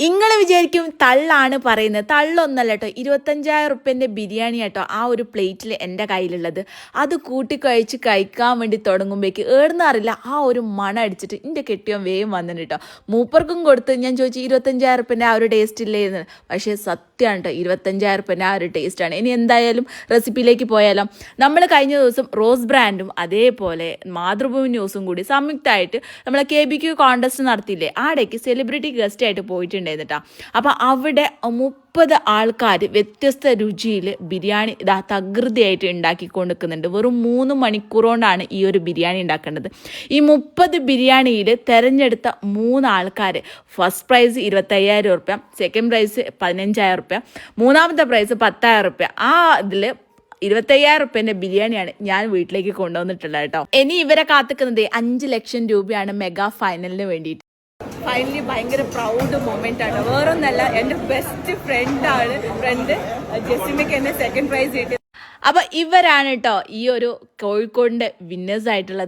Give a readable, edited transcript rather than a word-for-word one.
ഇങ്ങള് വിചാരിക്കും തള്ളാണ് പറയുന്നത്. തള്ളൊന്നല്ല കേട്ടോ, 25,000 റുപ്യൻ്റെ ബിരിയാണി കേട്ടോ ആ ഒരു പ്ലേറ്റിൽ എൻ്റെ കയ്യിലുള്ളത്. അത് കൂട്ടിക്കഴിച്ച് കഴിക്കാൻ വേണ്ടി തുടങ്ങുമ്പോഴേക്ക് ഏടുന്നറിയില്ല ആ ഒരു മണം അടിച്ചിട്ട് എൻ്റെ കെട്ടിയോൻ വേഗം വന്നിട്ട് കേട്ടോ. മൂപ്പർക്കും കൊടുത്ത് ഞാൻ ചോദിച്ചു 25,000 റുപ്യൻ്റെ ആ ഒരു ടേസ്റ്റ് ഇല്ലേന്ന്. പക്ഷേ സത്യമാണ് കേട്ടോ, 25,000 റുപ്യൻ്റെ ആ ഒരു ടേസ്റ്റാണ്. ഇനി എന്തായാലും റെസിപ്പിയിലേക്ക് പോയാലോ. നമ്മൾ കഴിഞ്ഞ ദിവസം റോസ് ബ്രാൻഡും അതേപോലെ മാതൃഭൂമി ന്യൂസും കൂടി സംയുക്തമായിട്ട് നമ്മളെ KBQ കോൺടെസ്റ്റ് നടത്തിയില്ലേ, ആടേക്ക് സെലിബ്രിറ്റി ഗസ്റ്റ് ആയിട്ട് പോയിട്ടുണ്ട്. അപ്പോൾ അവിടെ 30 ആൾക്കാർ വ്യത്യസ്ത രുചിയിൽ ബിരിയാണി തകൃതിയായിട്ട് ഉണ്ടാക്കി കൊണ്ടുവെക്കുന്നുണ്ട്. വെറും 3 മണിക്കൂർ കൊണ്ടാണ് ഈ ഒരു ബിരിയാണി ഉണ്ടാക്കേണ്ടത്. ഈ 30 ബിരിയാണിയിൽ തിരഞ്ഞെടുത്ത 3 ആൾക്കാർ ഫസ്റ്റ് പ്രൈസ് 25,000 റുപ്യ, സെക്കൻഡ് പ്രൈസ് 15,000 റുപ്യ, മൂന്നാമത്തെ പ്രൈസ് 10,000 റുപ്യ. ആ ഇതിൽ 25,000 റുപ്യൻ്റെ ബിരിയാണിയാണ് ഞാൻ വീട്ടിലേക്ക് കൊണ്ടുവന്നിട്ടുള്ളത് കേട്ടോ. ഇനി ഇവരെ കാത്തിക്കുന്നത് 5 ലക്ഷം രൂപയാണ് മെഗാ ഫൈനലിന് വേണ്ടിയിട്ട്. ഫൈനലി ഭയങ്കര പ്രൗഡ് മൊമെന്റ് ആണ്. വേറൊന്നല്ല, എൻ്റെ ബെസ്റ്റ് ഫ്രണ്ട് ജെസിമയ്ക്ക് എന്നെ സെക്കൻഡ് പ്രൈസ് കിട്ടി. അപ്പൊ ഇവരാണ് കേട്ടോ ഈ ഒരു കോഴിക്കോടിന്റെ വിന്നേഴ്സ് ആയിട്ടുള്ളത്.